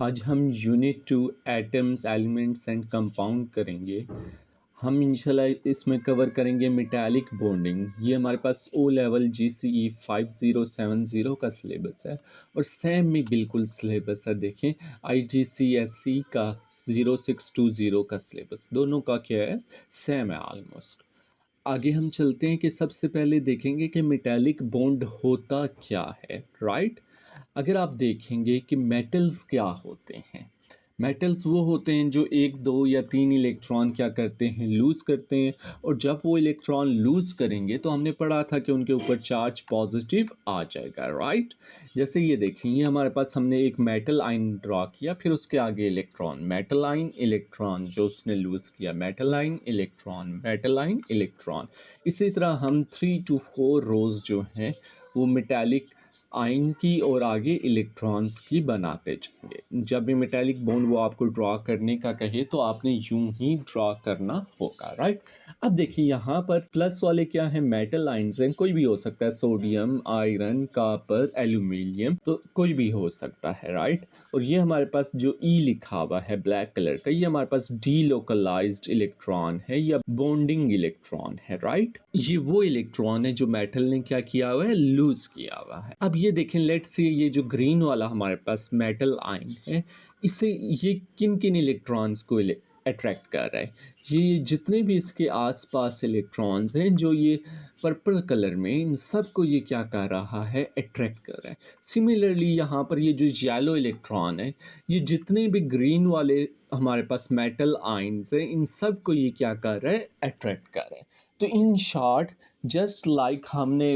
आज हम unit 2 atoms, elements and compound करेंगे। हम इंशाल्लाह इसमें कवर करेंगे मेटालिक बॉन्डिंग। ये हमारे पास ओ लेवल जीसीई 5070 का सिलेबस है और सेम में बिल्कुल सिलेबस है। देखें आईजीसीएसई का 0620 का सिलेबस, दोनों का क्या है, सेम है ऑलमोस्ट। आगे हम चलते हैं कि सबसे पहले देखेंगे कि मेटालिक बॉन्ड होता क्या है, राइट। अगर आप देखेंगे कि मेटल्स क्या होते हैं, मेटल्स वो होते हैं जो एक दो या तीन इलेक्ट्रॉन क्या करते हैं, लूज़ करते हैं। और जब वो इलेक्ट्रॉन लूज़ करेंगे तो हमने पढ़ा था कि उनके ऊपर चार्ज पॉजिटिव आ जाएगा, राइट। जैसे ये देखें, ये हमारे पास हमने एक मेटल आयन ड्रा किया, फिर उसके आगे इलेक्ट्रॉन, मेटल आयन इलेक्ट्रॉन जो उसने लूज़ किया, metal ion electron, metal ion electron. इसी तरह हम 3 to 4 रोज जो हैं वो मेटालिक आयन की और आगे इलेक्ट्रॉन्स की बनाते जाएंगे। जब भी मेटालिक बॉन्ड वो आपको ड्रॉ करने का कहे तो आपने यूं ही ड्रॉ करना होगा, राइट। अब देखिए यहाँ पर प्लस वाले क्या है, मेटल आयन्स हैं, कोई भी हो सकता है, सोडियम, आयरन, कॉपर, एल्यूमिनियम, तो कोई भी हो सकता है, राइट। और ये हमारे पास जो ई लिखा हुआ है ब्लैक कलर का, ये हमारे पास डीलोकलाइज्ड इलेक्ट्रॉन है या बॉन्डिंग इलेक्ट्रॉन है, राइट। ये वो इलेक्ट्रॉन है जो मेटल ने क्या किया हुआ है, लूज किया हुआ है। अब ये देखें, लेट्स से ये जो ग्रीन वाला हमारे पास मेटल आयन है, इसे ये किन किन इलेक्ट्रॉन्स को अट्रैक्ट कर रहा है, ये जितने भी इसके आसपास इलेक्ट्रॉन्स हैं जो ये पर्पल कलर में, इन सब को ये क्या कर रहा है, अट्रैक्ट कर रहा है। सिमिलरली यहाँ पर ये जो येलो इलेक्ट्रॉन है, ये जितने भी ग्रीन वाले हमारे पास मेटल आयन्स हैं, इन सब को ये क्या कर रहा है, अट्रैक्ट कर रहा है। तो इन शॉर्ट जस्ट लाइक हमने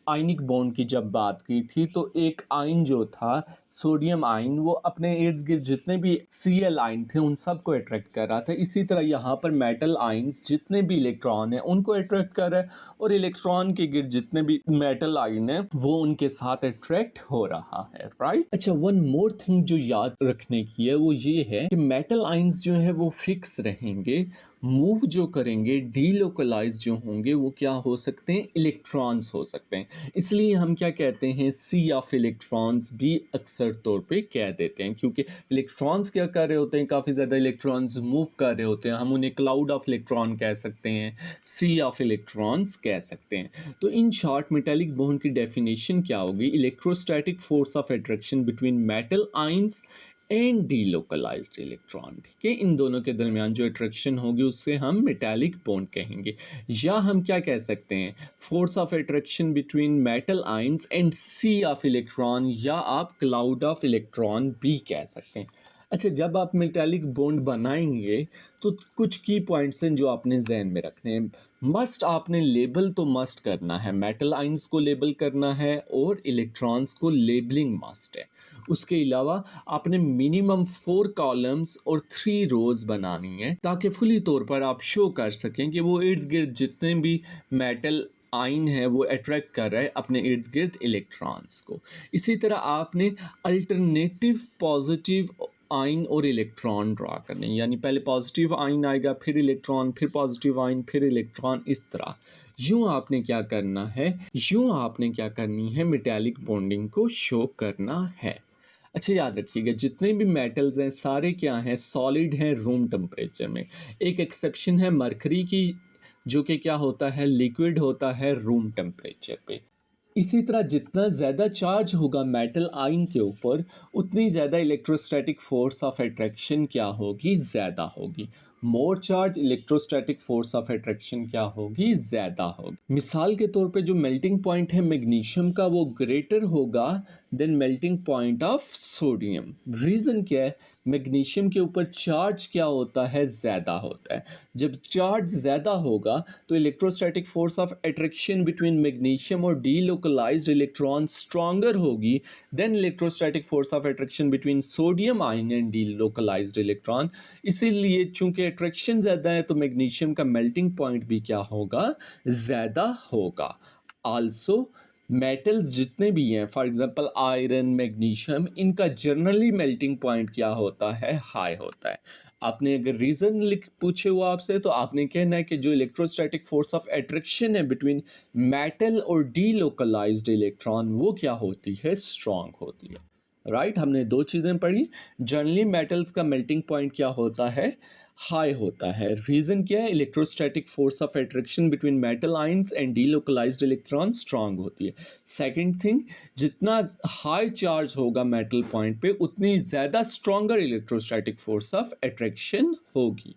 आयनिक बॉन्ड की जब बात की थी, तो एक आयन जो था सोडियम आयन, वो अपने इर्द गिर्द जितने भी Cl आयन थे उन सब को अट्रैक्ट कर रहा था। इसी तरह यहाँ पर मेटल आयन्स जितने भी इलेक्ट्रॉन हैं उनको अट्रैक्ट कर रहा है, और इलेक्ट्रॉन के गिर्द जितने भी मेटल आयन है वो उनके साथ अट्रैक्ट हो रहा है, राइट। अच्छा, वन मोर थिंग जो याद रखने की है वो ये है कि मेटल आयन्स जो है वो फिक्स रहेंगे, मूव जो करेंगे, डीलोकलाइज जो होंगे वो क्या हो सकते हैं, इलेक्ट्रॉन्स हो सकते हैं। इसलिए हम क्या कहते हैं, सी ऑफ इलेक्ट्रॉन्स भी अक्सर तौर पे कह देते हैं, क्योंकि इलेक्ट्रॉन्स क्या कर रहे होते हैं, काफ़ी ज़्यादा इलेक्ट्रॉन्स मूव कर रहे होते हैं। हम उन्हें क्लाउड ऑफ इलेक्ट्रॉन कह सकते हैं, सी ऑफ इलेक्ट्रॉन्स कह सकते हैं। तो इन शॉर्ट मेटालिक बॉन्ड की डेफिनेशन क्या होगी, electrostatic force of attraction between metal ions and delocalised electron. ठीक है, इन दोनों के दरमियान जो अट्रैक्शन होगी उसे हम मेटालिक बॉन्ड कहेंगे। या हम क्या कह सकते हैं, force of attraction between metal ions and sea of electron, या आप क्लाउड ऑफ इलेक्ट्रॉन भी कह सकते हैं। अच्छा, जब आप मेटालिक बॉन्ड बनाएंगे तो कुछ की पॉइंट्स हैं जो आपने जहन में रखने हैं। मस्ट आपने लेबल तो मस्ट करना है, मेटल आयन्स को लेबल करना है और इलेक्ट्रॉन्स को लेबलिंग मस्ट है। उसके अलावा आपने मिनिमम 4 कॉलम्स और 3 रोज बनानी है, ताकि फुली तौर पर आप शो कर सकें कि वो इर्द गिर्द जितने भी मेटल आयन है वो अट्रैक्ट कर रहा है अपने इर्द गिर्द इलेक्ट्रॉन्स को। इसी तरह आपने अल्टरनेटिव पॉजिटिव आयन और इलेक्ट्रॉन ड्रा करने, यानी पहले पॉजिटिव आयन आएगा, फिर इलेक्ट्रॉन, फिर पॉजिटिव आयन, फिर इलेक्ट्रॉन, इस तरह यूं आपने क्या करना है, यूं आपने क्या करनी है, मेटालिक बॉन्डिंग को शो करना है। अच्छा, याद रखिएगा जितने भी मेटल्स हैं सारे क्या हैं, सॉलिड हैं रूम टेम्परेचर में। एक एक्सेप्शन है मरकरी की, जो कि क्या होता है, लिक्विड होता है रूम टेम्परेचर पे। इसी तरह जितना ज़्यादा चार्ज होगा मेटल आयन के ऊपर, उतनी ज़्यादा इलेक्ट्रोस्टैटिक फोर्स ऑफ अट्रैक्शन क्या होगी, ज़्यादा होगी। मोर charge, electrostatic force of attraction क्या होगी, ज़्यादा होगी। मिसाल के तौर पे जो मेल्टिंग पॉइंट है मैग्नीशियम का वो ग्रेटर होगा than melting point of sodium. Reason क्या है, मैग्नीशियम के ऊपर चार्ज क्या होता है, ज़्यादा होता है। जब चार्ज ज़्यादा होगा तो electrostatic force of attraction between magnesium और डीलोकलाइज्ड इलेक्ट्रॉन स्ट्रॉन्गर होगी than electrostatic force of attraction between sodium ion and delocalised electron. इसीलिए चूंकि अट्रैक्शन ज़्यादा है तो मैग्नीशियम का मेल्टिंग पॉइंट भी क्या होगा, ज़्यादा होगा। आल्सो मेटल्स जितने भी हैं, फॉर एग्जांपल आयरन, मैग्नीशियम, इनका जनरली मेल्टिंग पॉइंट क्या होता है, हाई होता है। आपने अगर रीज़न लिख पूछे हुआ आपसे तो आपने कहना है कि जो इलेक्ट्रोस्टैटिक फोर्स ऑफ अट्रैक्शन है बिटवीन मेटल और डीलोकलाइज्ड इलेक्ट्रॉन वो क्या होती है, स्ट्रॉन्ग होती है। राइट, हमने 2 चीज़ें पढ़ी। जनरली मेटल्स का मेल्टिंग पॉइंट क्या होता है? हाई होता है। रीज़न क्या है? Electrostatic force of attraction between metal ions and delocalised electron strong होती है। सेकंड थिंग, जितना हाई चार्ज होगा मेटल पॉइंट पे उतनी ज़्यादा stronger electrostatic force of attraction होगी।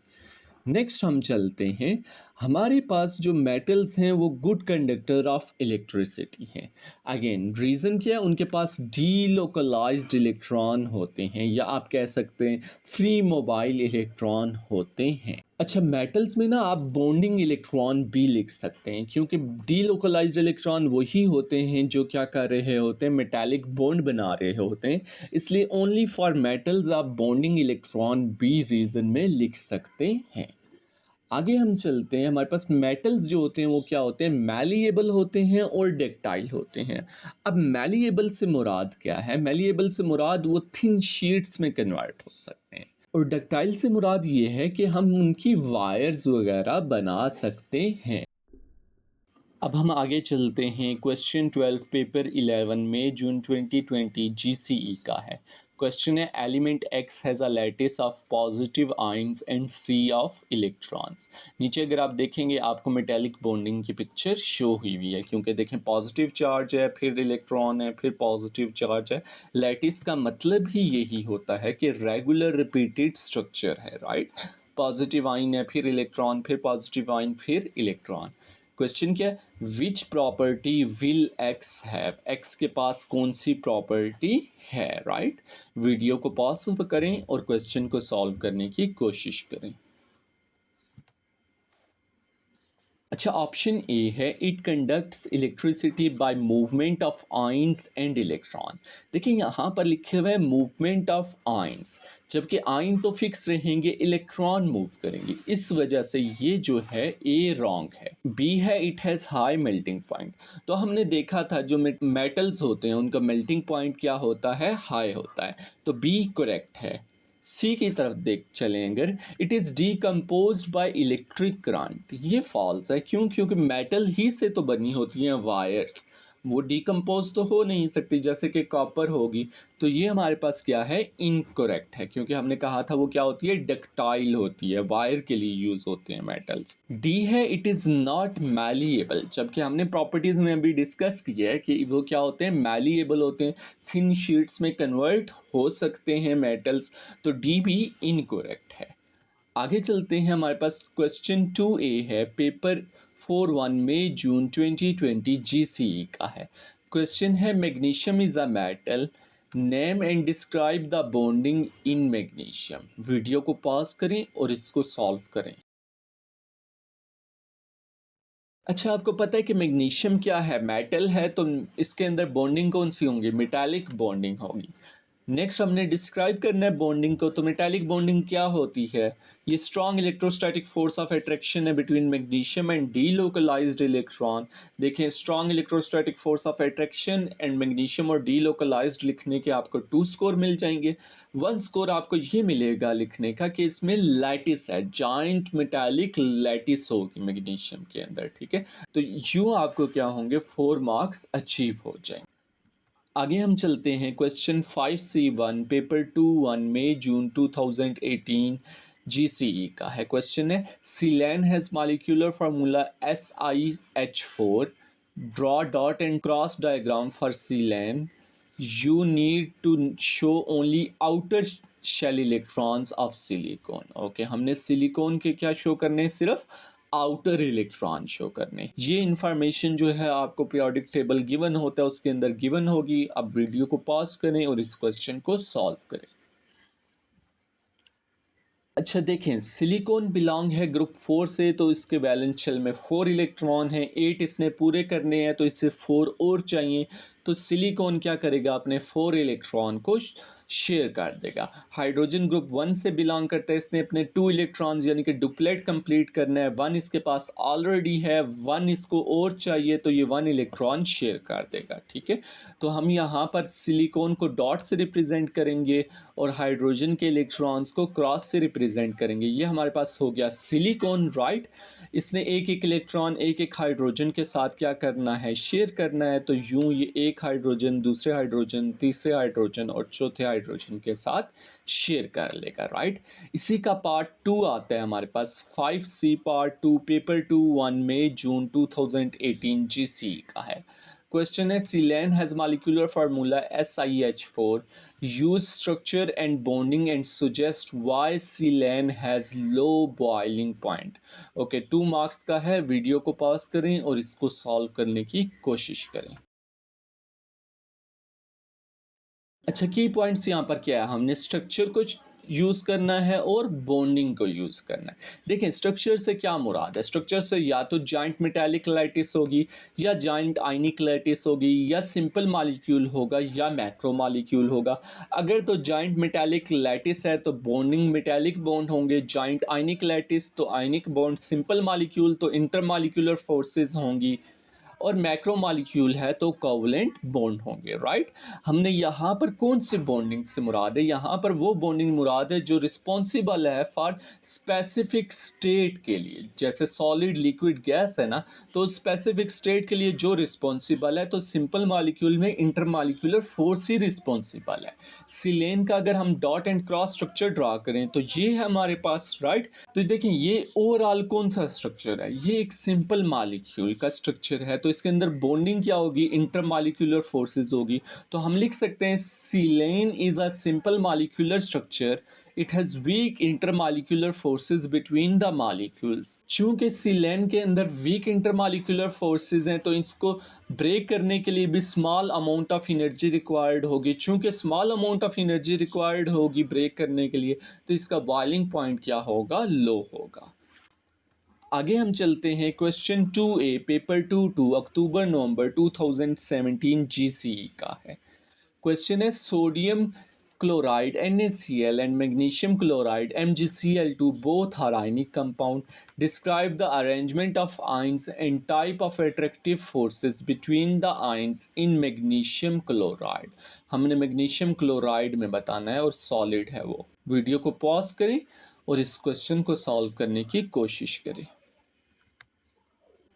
नेक्स्ट हम चलते हैं, हमारे पास जो मेटल्स हैं वो गुड कंडक्टर ऑफ इलेक्ट्रिसिटी हैं। अगेन रीज़न क्या है? उनके पास डीलोकलाइज्ड इलेक्ट्रॉन होते हैं, या आप कह सकते हैं फ्री मोबाइल इलेक्ट्रॉन होते हैं। अच्छा, मेटल्स में ना आप बॉन्डिंग इलेक्ट्रॉन भी लिख सकते हैं, क्योंकि डीलोकलाइज्ड इलेक्ट्रॉन वही होते हैं जो क्या कर रहे होते हैं, मेटालिक बॉन्ड बना रहे होते हैं। इसलिए ओनली फॉर मेटल्स आप बॉन्डिंग इलेक्ट्रॉन भी रीज़न में लिख सकते हैं। आगे हम चलते हैं, हमारे पास मेटल्स जो होते हैं वो क्या होते हैं? मैलिएबल होते हैं और डक्टाइल होते हैं। अब मैलिएबल से मुराद क्या है? मैलिएबल से मुराद वो थिन शीट्स में कन्वर्ट हो सकते हैं, और डक्टाइल से मुराद ये है कि हम उनकी वायर्स वगैरह बना सकते हैं। अब हम आगे चलते हैं, क्वेश्चन 12 पेपर 11 में जून 2020 जीसीई का है। क्वेश्चन है, element X has a lattice of positive ions and sea of electrons. नीचे अगर आप देखेंगे आपको मेटेलिक बॉन्डिंग की पिक्चर शो हुई हुई है, क्योंकि देखें पॉजिटिव चार्ज है, फिर इलेक्ट्रॉन है, फिर पॉजिटिव चार्ज है। लैटिस का मतलब ही यही होता है कि रेगुलर रिपीटेड स्ट्रक्चर है, राइट। पॉजिटिव आयन है, फिर इलेक्ट्रॉन, फिर पॉजिटिव आयन, फिर इलेक्ट्रॉन। क्वेश्चन क्या है? Which property will x have? X के पास कौन सी प्रॉपर्टी है, राइट। वीडियो को पॉज करें और क्वेश्चन को सॉल्व करने की कोशिश करें। अच्छा, ऑप्शन ए है, it conducts electricity bye movement of ions and electron. देखिए यहाँ पर लिखे हुए है मूवमेंट ऑफ आयंस, जबकि आयन तो फिक्स रहेंगे, इलेक्ट्रॉन मूव करेंगे, इस वजह से ये जो है ए रॉन्ग है। बी है, it has high melting point. तो हमने देखा था जो मेटल्स होते हैं उनका मेल्टिंग पॉइंट क्या होता है? हाई होता है, तो बी करेक्ट है। सी की तरफ देख चलें अगर, it is decomposed by electric current, ये फॉल्स है। क्यों? क्योंकि मेटल ही से तो बनी होती हैं वायर्स, वो डीकम्पोज तो हो नहीं सकती, जैसे कि कॉपर होगी। तो ये हमारे पास क्या है? इनकरेक्ट है, क्योंकि हमने कहा था वो क्या होती है? डक्टाइल होती है, वायर के लिए यूज़ होते हैं मेटल्स। डी है, इट इज़ नॉट मैलिएबल, जबकि हमने प्रॉपर्टीज़ में भी डिस्कस किया है कि वो क्या होते हैं? मैलिएबल होते हैं, थिन शीट्स में कन्वर्ट हो सकते हैं मेटल्स। तो डी भी इनकरेक्ट है। आगे चलते हैं, हमारे पास क्वेश्चन 2A है, पेपर 41 में जून 2020 जीसीई का है। क्वेश्चन है, magnesium is a metal, name and describe the bonding in magnesium. Video को पॉज करें और इसको सॉल्व करें। अच्छा, आपको पता है कि मैग्नीशियम क्या है? मेटल है, तो इसके अंदर बॉन्डिंग कौन सी होंगी? मेटालिक बॉन्डिंग होगी। नेक्स्ट हमने डिस्क्राइब करना है बॉन्डिंग को, तो मेटालिक बॉन्डिंग क्या होती है? ये strong electrostatic force of attraction है between magnesium and delocalised electron. देखें, strong electrostatic force of attraction and magnesium और डीलोकलाइज्ड लिखने के आपको 2 स्कोर मिल जाएंगे। 1 स्कोर आपको ये मिलेगा लिखने का कि इसमें लैटिस है, जॉइंट मेटालिक लैटिस होगी मैग्नीशियम के अंदर, ठीक है। तो यूँ आपको क्या होंगे? 4 मार्क्स अचीव हो जाएंगे। आगे हम चलते हैं, क्वेश्चन 5C1 पेपर 2-1 में जून 2018 जीसीई का है। क्वेश्चन है, silane has molecular formula SiH4, draw dot and cross diagram for silane, you need to show only outer shell electrons of silicon. Okay, हमने सिलिकॉन के क्या शो करने हैं? सिर्फ आउटर इलेक्ट्रॉन शो करने। ये इंफॉर्मेशन जो है आपको पीरियोडिक टेबल गिवन होता है उसके अंदर गिवन होगी। अब वीडियो को पॉज करें और इस क्वेश्चन को सॉल्व करें। अच्छा, देखें, सिलिकॉन बिलोंग है ग्रुप 4 से, तो इसके वैलेंस शेल में 4 इलेक्ट्रॉन हैं, 8 इसने पूरे करने हैं, तो इससे 4 और चाहिए। तो सिलिकॉन क्या करेगा? अपने 4 इलेक्ट्रॉन को शेयर कर देगा। हाइड्रोजन ग्रुप 1 से बिलोंग करता है, इसने अपने 2 इलेक्ट्रॉन्स यानी कि डुप्लेट कंप्लीट करना है। 1 इसके पास ऑलरेडी है, 1 इसको और चाहिए, तो ये 1 इलेक्ट्रॉन शेयर कर देगा, ठीक है। तो हम यहाँ पर सिलिकॉन को डॉट से रिप्रेजेंट करेंगे और हाइड्रोजन के इलेक्ट्रॉन्स को क्रॉस से रिप्रेजेंट करेंगे। ये हमारे पास हो गया सिलिकॉन, राइट। इसने एक एक इलेक्ट्रॉन एक एक हाइड्रोजन के साथ क्या करना है? शेयर करना है। तो यूं ये एक एक हाइड्रोजन दूसरे हाइड्रोजन, तीसरे हाइड्रोजन और चौथे हाइड्रोजन के साथ शेयर कर लेगा, राइट? इसी का पार्ट 2 आता है हमारे पास 5C पार्ट 2 पेपर 2 1 मई जून 2018 जीसीई का है। क्वेश्चन है silane has molecular formula SiH4 use structure and bonding and suggest why silane has low boiling point. Okay, 2 marks का है। वीडियो को पॉज करें और इसको सॉल्व करने की कोशिश करें। अच्छा, की पॉइंट्स यहाँ पर क्या है, हमने स्ट्रक्चर को यूज़ करना है और बॉन्डिंग को यूज़ करना है। देखें, स्ट्रक्चर से क्या मुराद है? स्ट्रक्चर से या तो जॉइंट मेटालिक लैटिस होगी या जॉइंट आयनिक लैटिस होगी या सिंपल मॉलिक्यूल होगा या मैक्रो मॉलिक्यूल होगा। अगर तो जॉइंट मेटालिक लैटिस है तो बॉन्डिंग मेटालिक बॉन्ड होंगे, जॉइंट आयनिक लैटिस तो आयनिक बॉन्ड, सिंपल मॉलिक्यूल तो इंटरमॉलिक्यूलर फोर्सेस होंगी और मैक्रो मॉलिक्यूल है तो कोवलेंट बॉन्ड होंगे, राइट? हमने यहाँ पर कौन सी बॉन्डिंग से मुराद है? यहाँ पर वो बॉन्डिंग मुराद है जो रिस्पॉन्सिबल है फॉर स्पेसिफिक स्टेट के लिए। जैसे सॉलिड लिक्विड गैस है ना, तो स्पेसिफिक स्टेट के लिए जो रिस्पॉन्सिबल है तो सिंपल मॉलिक्यूल में इंटरमॉलिक्यूलर फोर्स ही रिस्पॉन्सिबल है। सिलेन का अगर हम dot and cross structure draw करें तो ये है हमारे पास, राइट? तो देखें ये ओवरऑल कौन सा स्ट्रक्चर है? ये एक सिंपल मॉलिक्यूल का स्ट्रक्चर है, तो इसके अंदर बॉन्डिंग क्या होगी? इंटरमॉलिक्यूलर फोर्सेस होगी। तो हम लिख सकते हैं silane is a simple molecular structure, it has weak intermolecular forces between the molecules. चूंकि सिलेन के अंदर वीक इंटरमॉलिक्यूलर फोर्सेस हैं तो इसको ब्रेक करने के लिए भी small amount of energy required होगी। चूंकि small amount of energy required होगी ब्रेक करने के लिए, तो इसका बॉइलिंग पॉइंट क्या होगा? लो होगा। आगे हम चलते हैं क्वेश्चन 2A पेपर 2 अक्टूबर नवंबर 2017 जीसीई का है। क्वेश्चन है sodium chloride NaCl and magnesium chloride MgCl2 both are ionic compound. Describe the arrangement of ions and type of attractive forces between the ions in magnesium chloride. हमने magnesium chloride में बताना है और solid है वो। Video को pause करें और इस क्वेश्चन को सॉल्व करने की कोशिश करें।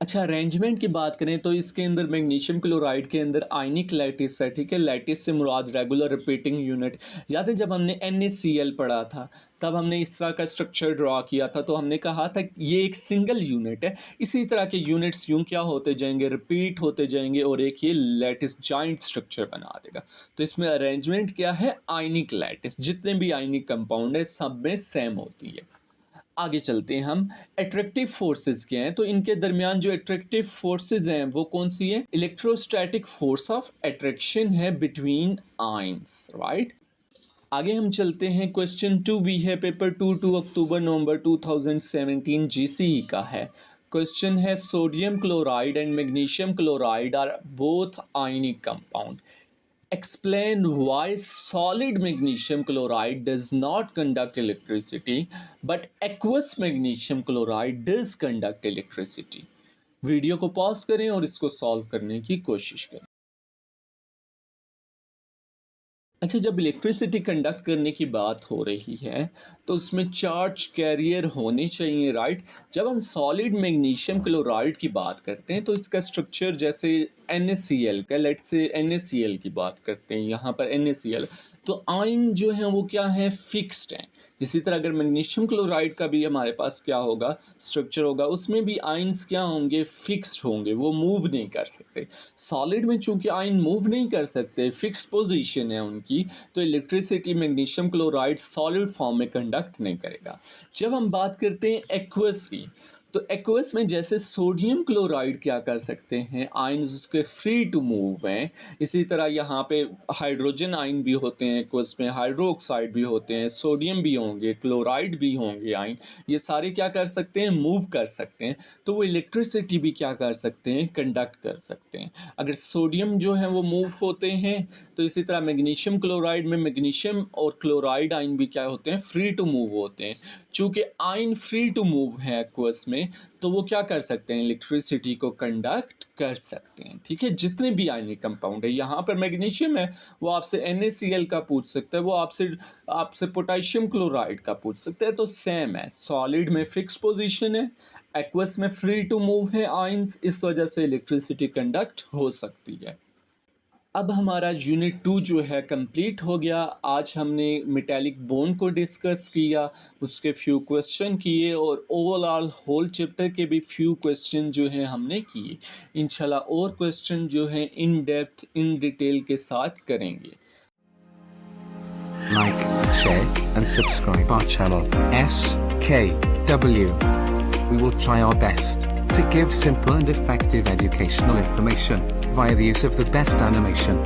अच्छा, अरेंजमेंट की बात करें तो इसके अंदर मैग्नीशियम क्लोराइड के अंदर आयनिक लैटिस है, ठीक है? लैटिस से मुराद रेगुलर रिपीटिंग यूनिट। याद है जब हमने NaCl पढ़ा था तब हमने इस तरह का स्ट्रक्चर ड्रॉ किया था, तो हमने कहा था कि ये एक सिंगल यूनिट है। इसी तरह के यूनिट्स यूं क्या होते जाएंगे? रिपीट होते जाएंगे और एक ये लैटिस जॉइंट स्ट्रक्चर बना देगा। तो इसमें अरेंजमेंट क्या है? आयनिक लैटिस। जितने भी आयनिक कंपाउंड है सब में सेम होती है। आगे चलते हैं हम। एट्रैक्टिव फोर्सेस क्या हैं? तो इनके दरमियान जो एट्रैक्टिव फोर्सेस हैं वो कौन सी है? इलेक्ट्रोस्टैटिक फोर्स ऑफ अट्रैक्शन है बिटवीन आयंस, राइट? आगे हम चलते हैं क्वेश्चन 2B है पेपर 2 अक्टूबर नवंबर 2017 जीसीई का है। क्वेश्चन है sodium chloride and magnesium chloride are both ionic compound. Explain why solid magnesium chloride does not conduct electricity but aqueous magnesium chloride does conduct electricity. Video को pause करें और इसको solve करने की कोशिश करें। अच्छा, जब इलेक्ट्रिसिटी कंडक्ट करने की बात हो रही है तो उसमें चार्ज कैरियर होने चाहिए, राइट? जब हम सॉलिड मैग्नीशियम क्लोराइड की बात करते हैं तो इसका स्ट्रक्चर जैसे NaCl का, लेट्स से NaCl की बात करते हैं, यहाँ पर NaCl, तो आयन जो है वो क्या है? फिक्स्ड हैं। इसी तरह अगर मैग्नीशियम क्लोराइड का भी हमारे पास क्या होगा? स्ट्रक्चर होगा, उसमें भी आयन्स क्या होंगे? फिक्स्ड होंगे, वो मूव नहीं कर सकते। सॉलिड में चूंकि आयन मूव नहीं कर सकते, फिक्स्ड पोजीशन है उनकी, तो electricity magnesium chloride solid form में कंडक्ट नहीं करेगा। जब हम बात करते हैं एक्वस की, तो एक्वस में जैसे सोडियम क्लोराइड क्या कर सकते हैं? आयन्स उसके फ्री टू मूव हैं। इसी तरह यहाँ पे हाइड्रोजन आयन भी होते हैं एक्वस में, हाइड्रोक्साइड भी होते हैं, सोडियम भी होंगे, क्लोराइड भी होंगे आयन। ये सारे क्या कर सकते हैं? मूव कर सकते हैं। तो वो इलेक्ट्रिसिटी भी क्या कर सकते हैं? कंडक्ट कर सकते हैं। अगर सोडियम जो है वो मूव होते हैं तो इसी तरह मैग्नीशियम क्लोराइड में मैग्नीशियम और क्लोराइड आयन भी क्या होते हैं? फ्री टू मूव होते हैं। चूँकि आयन फ्री टू मूव है एक्वस में, तो वो क्या कर सकते हैं? इलेक्ट्रिसिटी को कंडक्ट कर सकते हैं, ठीक है? जितने भी आयनिक कंपाउंड है, यहाँ पर मैग्नीशियम है वो आपसे NaCl का पूछ सकता है, वो आपसे पोटेशियम क्लोराइड का पूछ सकता है, तो सेम है। सॉलिड में फिक्स पोजीशन है, एक्वस में फ्री टू मूव है आयंस, इस वजह से इलेक्ट्रिसिटी कंडक्ट हो सकती है। अब हमारा यूनिट 2 जो है कंप्लीट हो गया। आज हमने मेटालिक बोन को डिस्कस किया, उसके फ्यू क्वेश्चन किए और ओवरऑल होल चैप्टर के भी फ्यू क्वेश्चन जो हैं हमने किए। इंशाल्लाह और क्वेश्चन जो हैं इन डेप्थ इन डिटेल के साथ करेंगे। Like, share, and subscribe our channel, SKW. We will try our best to give simple and effective educational information via the use of the best animation.